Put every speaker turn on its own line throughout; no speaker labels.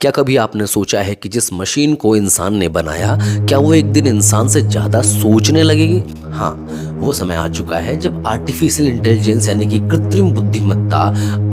क्या कभी आपने सोचा है कि जिस मशीन को इंसान ने बनाया, क्या वो एक दिन इंसान से ज़्यादा सोचने लगेगी? हाँ, वो समय आ चुका है जब आर्टिफिशियल इंटेलिजेंस यानी कि कृत्रिम बुद्धिमत्ता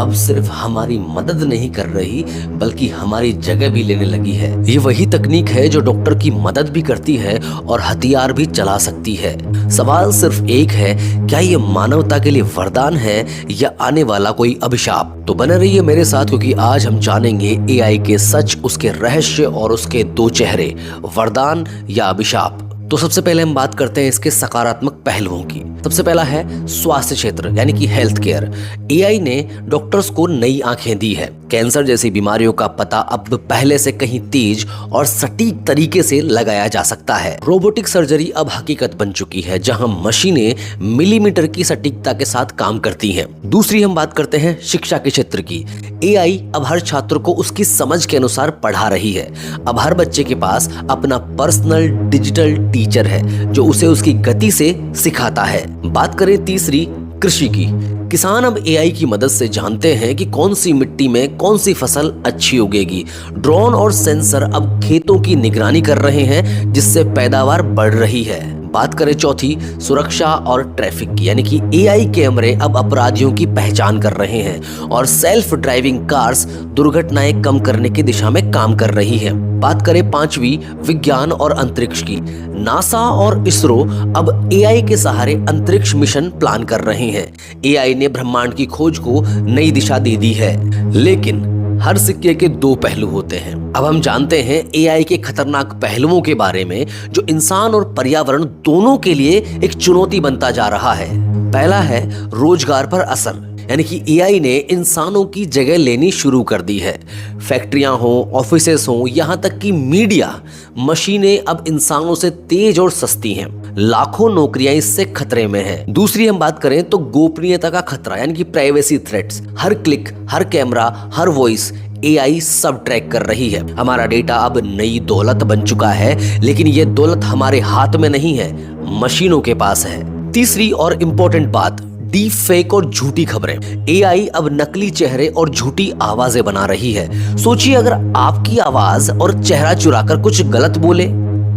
अब सिर्फ हमारी मदद नहीं कर रही बल्कि हमारी जगह भी लेने लगी है। ये वही तकनीक है जो डॉक्टर की मदद भी करती है और हथियार भी चला सकती है। सवाल सिर्फ एक है, क्या ये मानवता के लिए वरदान है या आने वाला कोई अभिशाप? तो बने रहिए मेरे साथ, क्योंकि आज हम जानेंगे एआई के सच, उसके रहस्य और उसके दो चेहरे, वरदान या अभिशाप। तो सबसे पहले हम बात करते हैं इसके सकारात्मक पहलुओं की। सबसे पहला है स्वास्थ्य क्षेत्र यानी कि हेल्थ केयर। एआई ने डॉक्टर्स को नई आंखें दी है। कैंसर जैसी बीमारियों का पता अब पहले से कहीं तेज और सटीक तरीके से लगाया जा सकता है। रोबोटिक सर्जरी अब हकीकत बन चुकी है, जहां मशीनें मिलीमीटर की सटीकता के साथ काम करती हैं। दूसरी हम बात करते हैं शिक्षा के क्षेत्र की। एआई अब हर छात्र को उसकी समझ के अनुसार पढ़ा रही है। अब हर बच्चे के पास अपना पर्सनल डिजिटल टीचर है जो उसे उसकी गति से सिखाता है। बात करें तीसरी, कृषि की। किसान अब एआई की मदद से जानते हैं कि कौन सी मिट्टी में कौन सी फसल अच्छी उगेगी। ड्रोन और सेंसर अब खेतों की निगरानी कर रहे हैं, जिससे पैदावार बढ़ रही है। बात करें चौथी, सुरक्षा और ट्रैफिक की, यानी कि एआई कैमरे अब अपराधियों की पहचान कर रहे हैं और सेल्फ ड्राइविंग कार्स दुर्घटनाएं कम करने की दिशा में काम कर रही है। बात करें पांचवी, विज्ञान और अंतरिक्ष की। नासा और इसरो अब एआई के सहारे अंतरिक्ष मिशन प्लान कर रहे हैं। एआई ने ब्रह्मांड की खोज को नई दिशा दे दी है, लेकिन हर सिक्के के दो पहलू होते हैं। अब हम जानते हैं एआई के खतरनाक पहलुओं के बारे में, जो इंसान और पर्यावरण दोनों के लिए एक चुनौती बनता जा रहा है। पहला है रोजगार पर असर, यानी कि एआई ने इंसानों की जगह लेनी शुरू कर दी है। फैक्ट्रियां हो, ऑफिसेस हो, यहां तक कि मीडिया, मशीनें अब इंसानों से तेज और सस्ती हैं। लाखों नौकरियां इससे खतरे में हैं। दूसरी हम बात करें तो गोपनीयता का खतरा, यानी कि प्राइवेसी थ्रेट्स। हर क्लिक, हर कैमरा, हर वॉइस एआई सब ट्रैक कर रही है। हमारा डेटा अब नई दौलत बन चुका है, लेकिन ये दौलत हमारे हाथ में नहीं है, मशीनों के पास है। तीसरी और इम्पोर्टेंट बात, डीप फेक और झूठी खबरें। एआई अब नकली चेहरे और झूठी आवाजें बना रही है। सोचिए, अगर आपकी आवाज और चेहरा चुराकर कुछ गलत बोले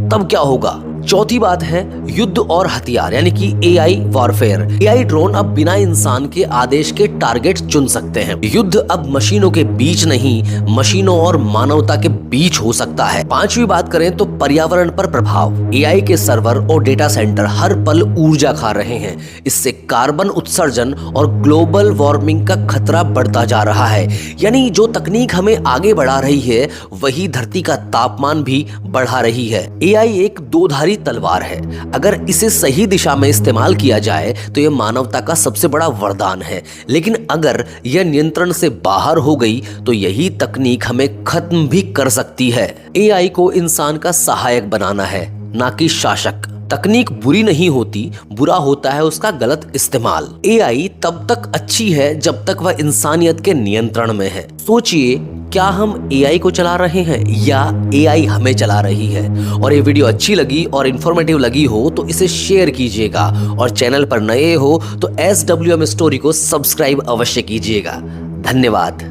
तब क्या होगा। चौथी बात है युद्ध और हथियार, यानी कि एआई वॉरफेयर। एआई ड्रोन अब बिना इंसान के आदेश के टारगेट चुन सकते हैं। युद्ध अब मशीनों के बीच नहीं, मशीनों और मानवता के बीच हो सकता है। पांचवी बात करें तो पर्यावरण पर प्रभाव। एआई के सर्वर और डेटा सेंटर हर पल ऊर्जा खा रहे हैं। इससे कार्बन उत्सर्जन और ग्लोबल वार्मिंग का खतरा बढ़ता जा रहा है। यानी जो तकनीक हमें आगे बढ़ा रही है, वही धरती का तापमान भी बढ़ा रही है। एआई एक दोधारी तलवार है। अगर इसे सही दिशा में इस्तेमाल किया जाए तो यह मानवता का सबसे बड़ा वरदान है, लेकिन अगर यह नियंत्रण से बाहर हो गई तो यही तकनीक हमें खत्म भी कर सकती है। एआई को इंसान का सहायक बनाना है, ना कि शासक। तकनीक बुरी नहीं होती, बुरा होता है उसका गलत इस्तेमाल। एआई तब तक अच्छी है जब तक वह इंसानियत के नियंत्रण में है। सोचिए, क्या हम एआई को चला रहे हैं या एआई हमें चला रही है? और ये वीडियो अच्छी लगी और इन्फॉर्मेटिव लगी हो तो इसे शेयर कीजिएगा, और चैनल पर नए हो तो SWM स्टोरी को सब्सक्राइब अवश्य कीजिएगा। धन्यवाद।